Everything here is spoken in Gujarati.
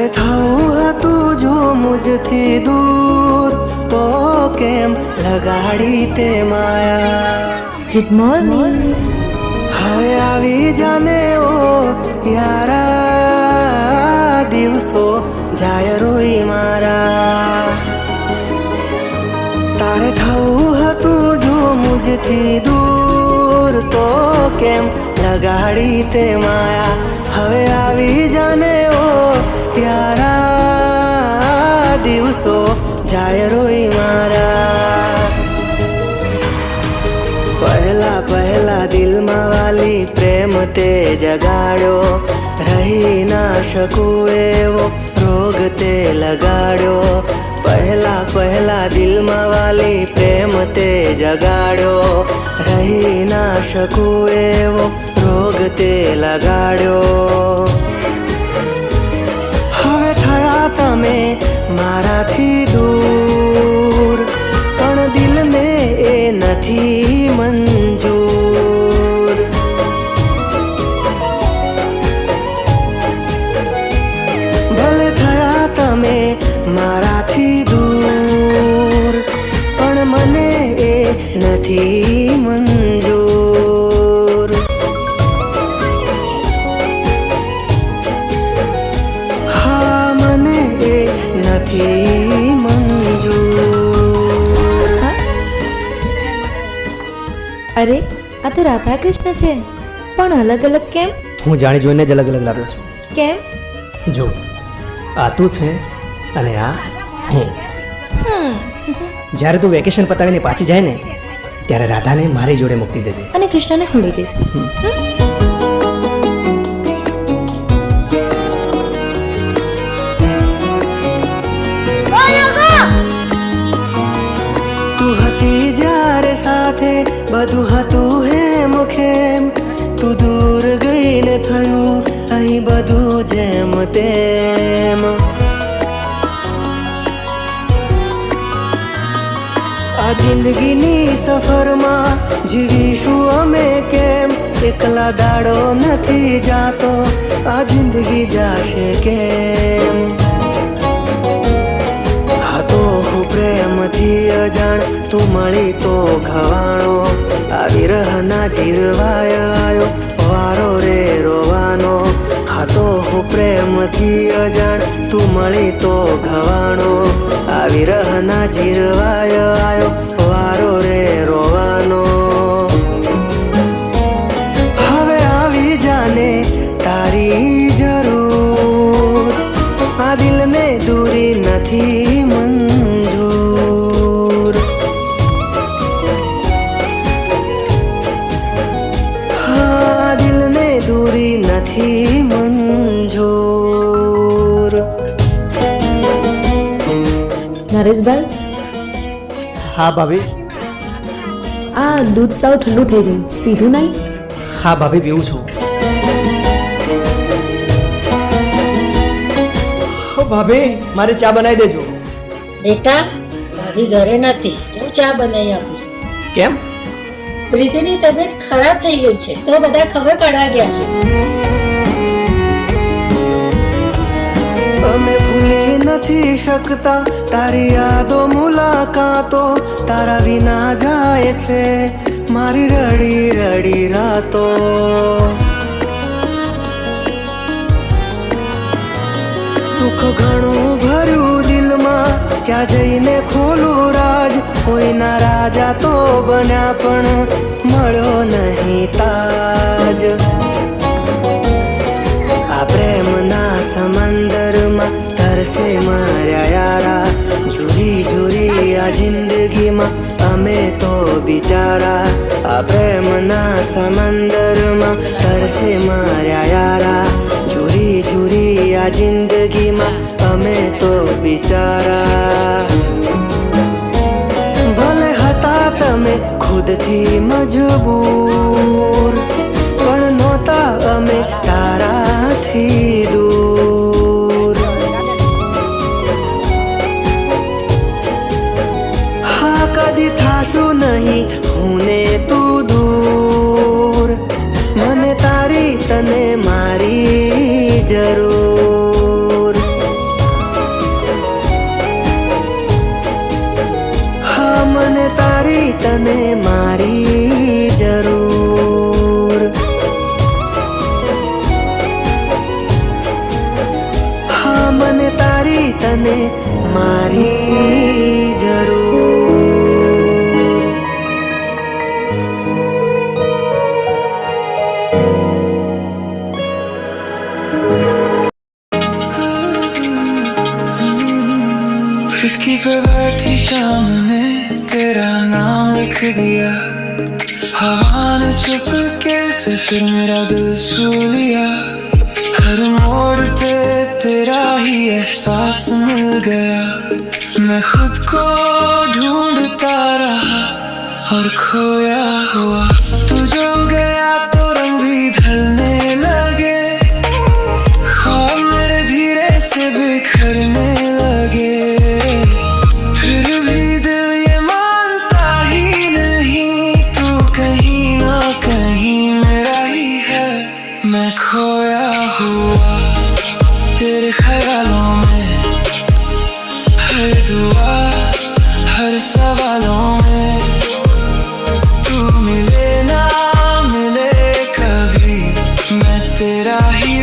તારે થવું હતું જો મુજથી દૂર તો કેમ લગાડી તે માયા. Good morning. હવે આવી જાને ઓ યારા, દિવસો જાય રોઈ મારા. તારે થવું હતું જો મુજથી દૂર તો કેમ લગાડી તે માયા. હવે આવી જાને ઓ યારા, દિવસો જાય રોઈ મારા. પહેલા પહેલા દિલમાં વાલી પ્રેમ તે જગાડ્યો, રહી ના શકું એવો રોગ તે લગાડ્યો. પહેલા પહેલા દિલમાં વાલી પ્રેમ તે જગાડ્યો, રહી ના શકું એવો રોગ તે લગાડ્યો. હવે થયા તમે મારાથી દૂર, પણ દિલને એ નથી મંજૂર. ભલે થયા તમે મારાથી દૂર, પણ મને એ નથી મંજૂર. હા, મને એ નથી મંજૂર. અરે આ તો રાધા કૃષ્ણ છે, પણ અલગ અલગ કેમ? હું જાણી જોઈને જ અલગ અલગ લાવ્યો છું. કેમ? જો આ તું છે અને આ હું. જ્યારે તું વેકેશન પતાવીને પાછી જાય ને ત્યારે રાધાને મારી જોડે મૂકતી જજે અને કૃષ્ણને ખોલી દઈશ. તું હતી જ્યારે સાથે બધું હતું હેમ ખેમ, તું દૂર ગઈને થયું અહીં બધું જેમ તેમ. આ જિંદગીની સફરમાં જીવીશું અમે કેમ, એકલા દાડો નથી જાતો આ જિંદગી જાશે કેમ. હતો હું પ્રેમથી અજાણ, તું મળી તો ખવાણો, આ વિરહના જીરવાય આયો વારો રે રોવાનો. હતો હું પ્રેમથી અજાણ, તું મળી તો ખવાણો, આ વિરહના જીરવાય આયો વારો રે રોવાનો. હવે આવી જાને તારી જરૂર, આ દિલને દૂરી નથી મંજૂર. હા, દિલને દૂરી નથી મંજૂર. નરેશભાઈ, હા ભાભી. આ દૂધ સાવ ઠંડુ થઈ ગયું, પીધું નહીં? હા ભાભી, પીવું છું. ભાભી મારે ચા બનાવી દેજો. બેટા, ભાભી ઘરે નથી, હું ચા બનાવી આપું છું. કેમ? પ્રીતિની તબિયત ખરાબ થઈ ગઈ છે તો બધા ખબર પાડવા ગયા છે. અમે ભૂલી નથી શકતા તારી યાદો મુલાકાતો, તારા વિના જાય છે મારી રડી રડી રાતો. દુઃખ ઘણું ભર્યું દિલમાં, ક્યાં જઈને ખોલું રાજ. કોઈના રાજા તો બન્યા પણ મળ્યો નહીં તાજ. આ પ્રેમના સમંદરમાં તરસે માર્યા યારા, ઝૂરી ઝૂરી આ જિંદગીમાં અમે તો બિચારા. આ પ્રેમના સમંદરમાં તરસે માર્યા યારા, ઝૂરી ઝૂરી આ જિંદગીમાં અમે તો બિચારા. ભલે હતા તમે ખુદથી મજબૂર, પણ નહોતા અમે તારાથી દૂર. હા, કદી થાશું નહીં હું ને તું દૂર, મને તારી તને મારી જરૂર. તને મારી જરૂર. खिड़की पे बैठी शाम ने तेरा नाम लिख दिया, हवा ने चुपके से फिर मेरा दिल छू लिया. हर मोड़ पे तेरा ही एहसास मिल गया, मैं खुद को ढूंढता रहा और खोया हुआ. तू जो गया तो रंग भी ढलने लगे, ख्वाब मेरे धीरे से बिखरने लगे. फिर भी दिल ये मानता ही नहीं, तू कहीं ना कहीं मेरा ही है. मैं खोया हुआ तेरे ख्यालों में, हर दुआ हर सवालों में. तू मिले ना मिले कभी, मैं तेरा ही